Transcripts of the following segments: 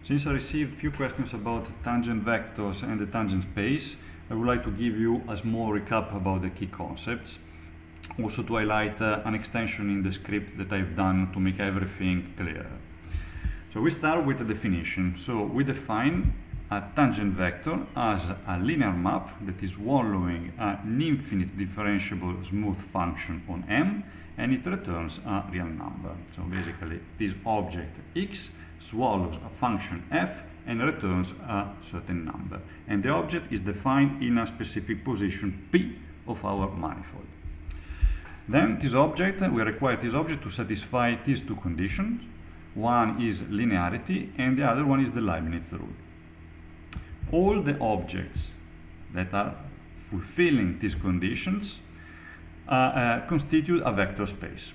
Since I received few questions about tangent vectors and the tangent space, I would like to give you a small recap about the key concepts. Also to highlight an extension in the script that I've done to make everything clear. So we start with the definition. So we define a tangent vector as a linear map that is swallowing an infinite differentiable smooth function on M, and it returns a real number. So basically this object X swallows a function f and returns a certain number. And the object is defined in a specific position P of our manifold. Then this object, we require this object to satisfy these two conditions. One is linearity and the other one is the Leibniz rule. All the objects that are fulfilling these conditions constitute a vector space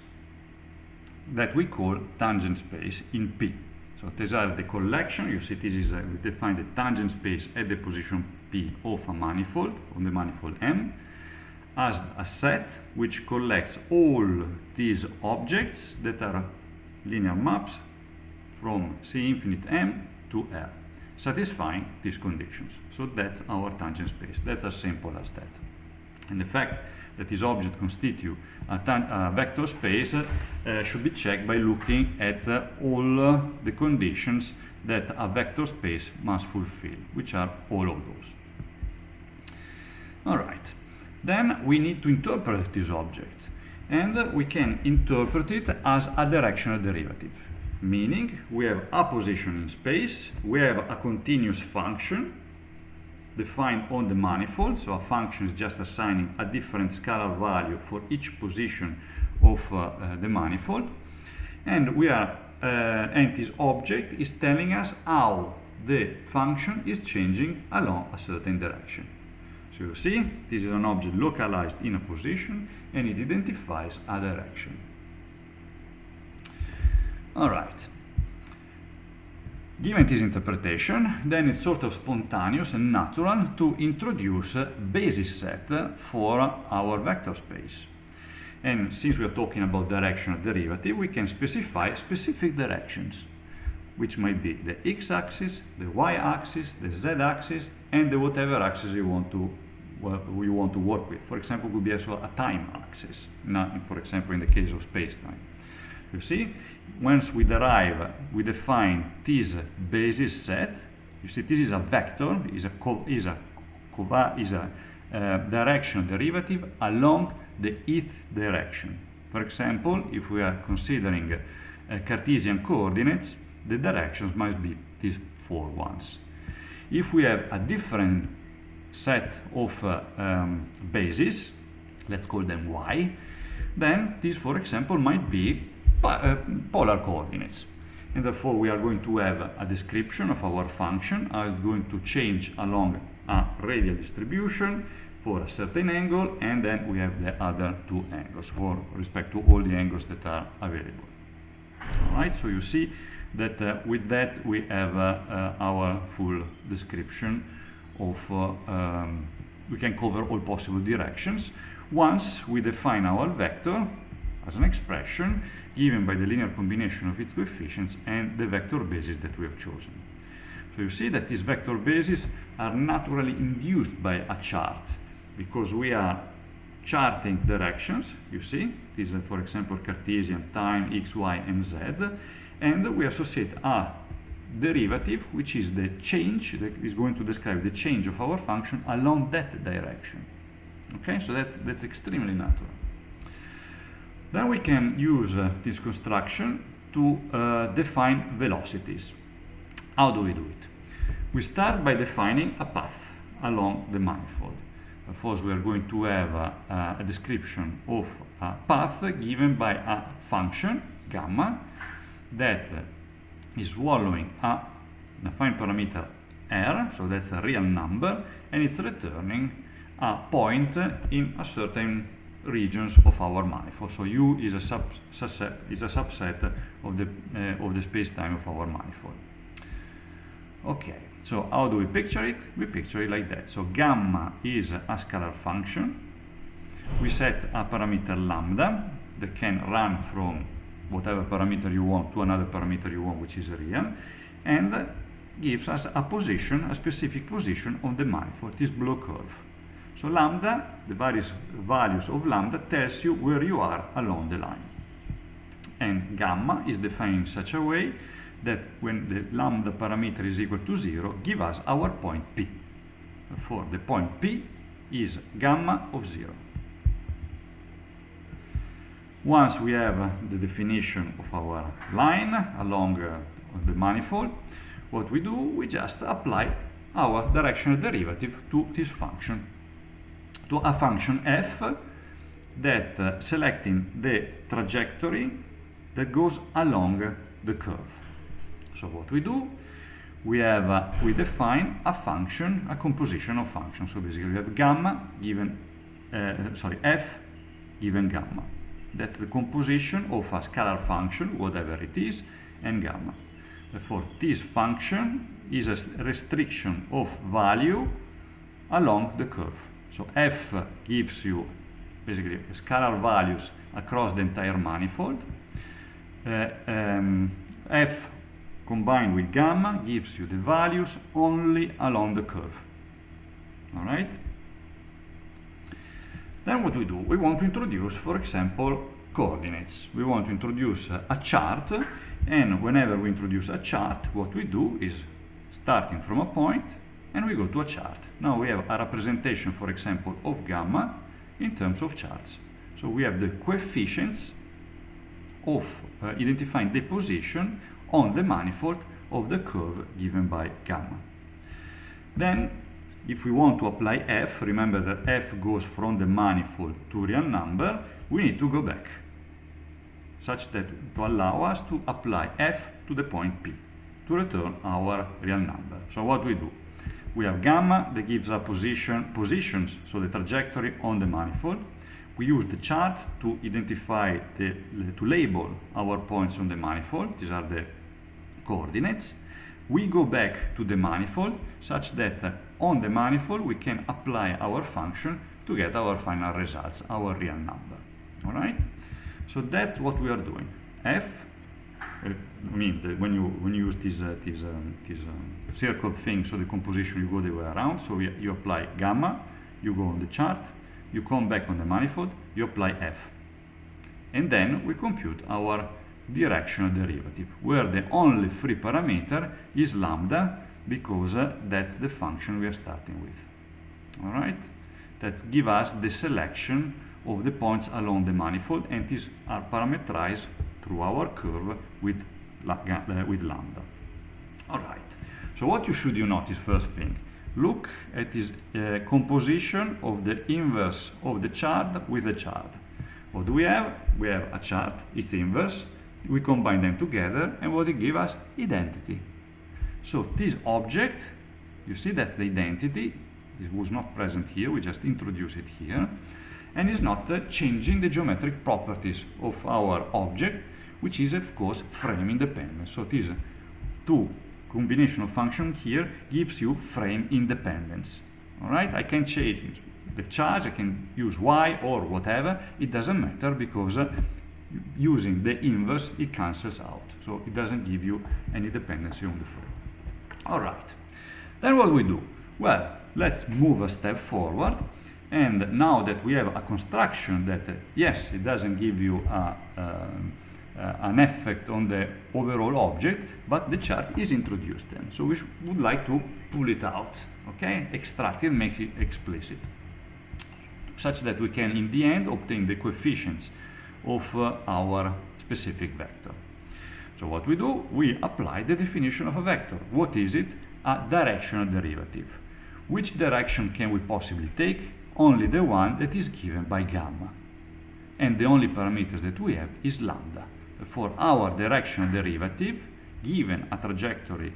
that we call tangent space in P. So these are the collection. You see, this is we define the tangent space at the position P of a manifold, on the manifold M, as a set which collects all these objects that are linear maps from C infinite M to R, satisfying these conditions. So that's our tangent space. That's as simple as that. And the fact that this object constitutes a vector space should be checked by looking at all the conditions that a vector space must fulfill, which are all of those. All right. Then we need to interpret this object, and we can interpret it as a directional derivative, meaning we have a position in space, we have a continuous function defined on the manifold, so a function is just assigning a different scalar value for each position of the manifold, and we are and this object is telling us how the function is changing along a certain direction. So you see, this is an object localized in a position and it identifies a direction. All right. Given this interpretation, then it's sort of spontaneous and natural to introduce a basis set for our vector space. And since we are talking about directional derivative, we can specify specific directions, which might be the x-axis, the y-axis, the z-axis, and the whatever axis you want to work with. For example, it could be also a time axis, for example, in the case of space-time. You see, once we define this basis set. You see, this is a vector, is a directional derivative along the ith direction. For example, if we are considering Cartesian coordinates, the directions must be these four ones. If we have a different set of bases, let's call them y, then this, for example, might be polar coordinates. And therefore we are going to have a description of our function, how it's going to change along a radial distribution for a certain angle, and then we have the other two angles for respect to all the angles that are available. All right, so you see that with that we have our full description of we can cover all possible directions once we define our vector as an expression given by the linear combination of its coefficients and the vector basis that we have chosen. So you see that these vector bases are naturally induced by a chart, because we are charting directions. You see, this is, for example, Cartesian time, x, y, and z, and we associate a derivative, which is the change, that is going to describe the change of our function along that direction. Okay, so that's extremely natural. Then we can use this construction to define velocities. How do we do it? We start by defining a path along the manifold. First, we are going to have a description of a path given by a function, gamma, that is swallowing a affine parameter r, so that's a real number, and it's returning a point in a certain regions of our manifold. So U is a subset of the space-time of our manifold. Okay, so how do we picture it? We picture it like that. So gamma is a scalar function. We set a parameter lambda that can run from whatever parameter you want to another parameter you want, which is real, and gives us a position, a specific position on the manifold, this blue curve. So lambda, the various values of lambda tells you where you are along the line. And gamma is defined in such a way that when the lambda parameter is equal to 0, give us our point P. For the point P is gamma of 0. Once we have the definition of our line along the manifold, what we do, we just apply our directional derivative to this function, to a function f that selecting the trajectory that goes along the curve. So what we do, we define a function, a composition of functions. So basically we have gamma given, f given gamma. That's the composition of a scalar function, whatever it is, and gamma. Therefore, this function is a restriction of value along the curve. So f gives you basically scalar values across the entire manifold. F combined with gamma gives you the values only along the curve. All right? Then what we do? We want to introduce, for example, coordinates. We want to introduce a chart, and whenever we introduce a chart, what we do is starting from a point and we go to a chart. Now we have a representation, for example, of gamma in terms of charts. So we have the coefficients of identifying the position on the manifold of the curve given by gamma. Then if we want to apply f, remember that f goes from the manifold to real number, we need to go back, such that to allow us to apply f to the point P, to return our real number. So what we do? We have gamma that gives us positions, so the trajectory on the manifold. We use the chart to identify, to label our points on the manifold. These are the coordinates. We go back to the manifold such that on the manifold we can apply our function to get our final results, our real number. All right? So that's what we are doing. F, when you use this circle thing, so the composition, you go the way around. So you apply gamma, you go on the chart, you come back on the manifold, you apply f. And then we compute our directional derivative, where the only free parameter is lambda, because that's the function we are starting with. All right? That gives us the selection of the points along the manifold, and these are parameterized through our curve with lambda. All right. So what should you notice first thing? Look at this composition of the inverse of the chart with the chart. What do we have? We have a chart, its inverse. We combine them together, and what it gives us? Identity. So this object, you see that's the identity. It was not present here, we just introduce it here. And it's not changing the geometric properties of our object, which is of course frame independent. So this two combination of function here gives you frame independence. All right, I can change the charge, I can use y or whatever, it doesn't matter, because using the inverse it cancels out, so it doesn't give you any dependency on the frame. All right, then what we do? Well, let's move a step forward, and now that we have a construction that yes, it doesn't give you an effect on the overall object, but the chart is introduced then. So we would like to pull it out, okay? Extract it, make it explicit, such that we can in the end obtain the coefficients of our specific vector. So what we do, we apply the definition of a vector. What is it? A directional derivative. Which direction can we possibly take? Only the one that is given by gamma. And the only parameters that we have is lambda. For our directional derivative, given a trajectory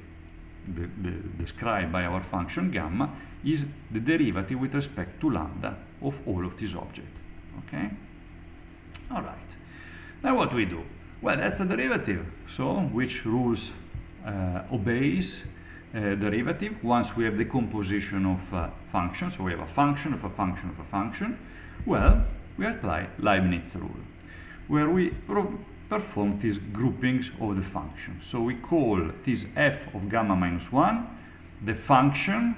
described by our function gamma, is the derivative with respect to lambda of all of these objects. Okay? All right. Now what we do? Well, that's the derivative. So which rules obeys derivative once we have the composition of functions? So we have a function of a function of a function. Well, we apply Leibniz rule, where we perform these groupings of the function. So we call this f of gamma minus 1 the function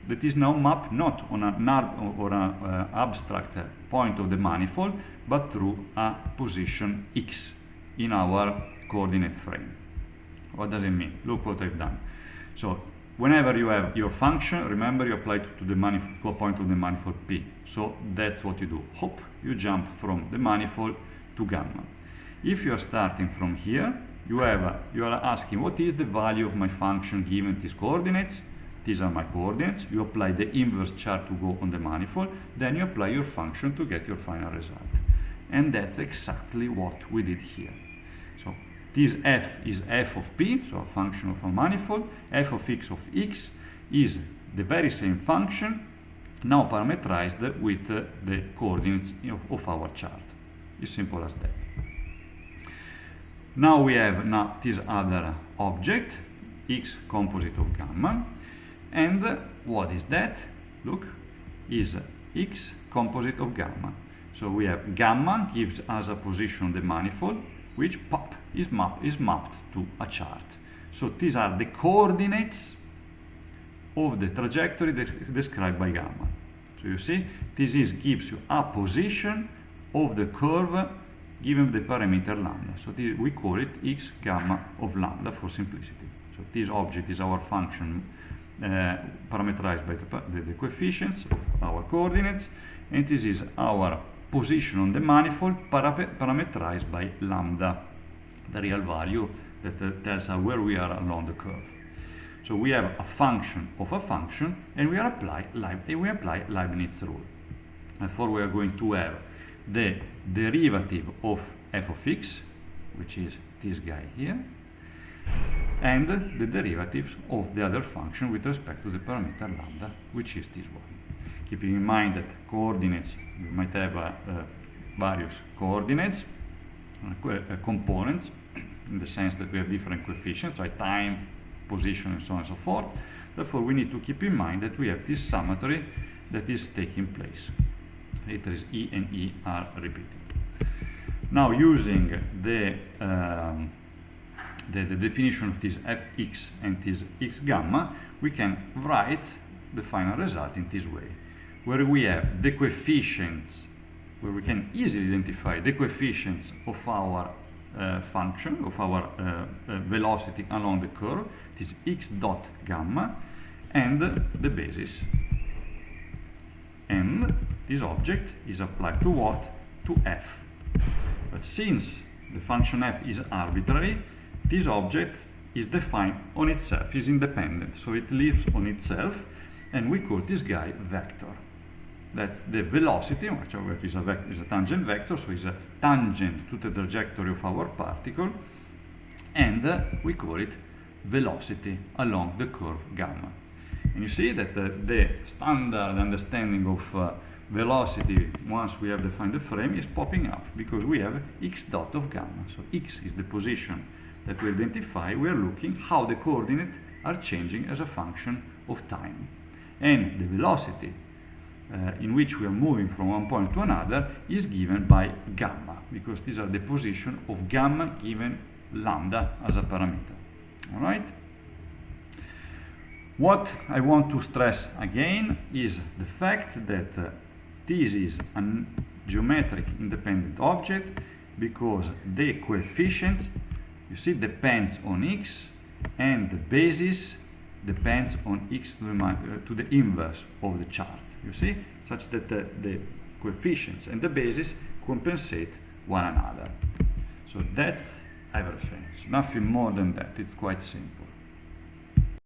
that is now mapped not on an abstract point of the manifold, but through a position x in our coordinate frame. What does it mean? Look what I've done. So whenever you have your function, remember you apply it to the manifold, to a point of the manifold P. So that's what you do. Hop, you jump from the manifold to gamma. If you are starting from here, you are asking what is the value of my function given these coordinates. These are my coordinates. You apply the inverse chart to go on the manifold. Then you apply your function to get your final result. And that's exactly what we did here. So this f is f of p, so a function of a manifold. F of x is the very same function, now parameterized with the coordinates of our chart. It's simple as that. Now we have this other object, x composite of gamma. And what is that? Look, is x composite of gamma. So we have gamma gives us a position on the manifold, which pop is mapped to a chart. So these are the coordinates of the trajectory described by gamma. So you see, this gives you a position of the curve given the parameter lambda. So we call it x gamma of lambda for simplicity. So this object is our function parameterized by the coefficients of our coordinates, and this is our position on the manifold parameterized by lambda, the real value that tells us where we are along the curve. So we have a function of a function, and we apply Leibniz rule. Therefore we are going to have the derivative of f of x, which is this guy here, and the derivatives of the other function with respect to the parameter lambda, which is this one. Keeping in mind that coordinates, we might have various coordinates, components, in the sense that we have different coefficients, like time, position, and so on and so forth. Therefore, we need to keep in mind that we have this symmetry that is taking place. Letters E and E are repeated. Now, using the definition of this fx and this x gamma, we can write the final result in this way, where we have the coefficients, where we can easily identify the coefficients of our function, of our velocity along the curve, this x dot gamma, and the basis. And this object is applied to what? To f. But since the function f is arbitrary, this object is defined on itself, is independent, so it lives on itself, and we call this guy vector. That's the velocity, which is a tangent vector, so it's a tangent to the trajectory of our particle, and we call it velocity along the curve gamma. And you see that the standard understanding of velocity, once we have defined the frame, is popping up, because we have x dot of gamma. So x is the position that we identify. We are looking how the coordinates are changing as a function of time. And the velocity in which we are moving from one point to another is given by gamma, because these are the position of gamma given lambda as a parameter. All right? What I want to stress again is the fact that this is a geometric independent object, because the coefficient, you see, depends on x, and the basis depends on x to the inverse of the chart. You see, such that the coefficients and the basis compensate one another. So that's everything. It's nothing more than that. It's quite simple.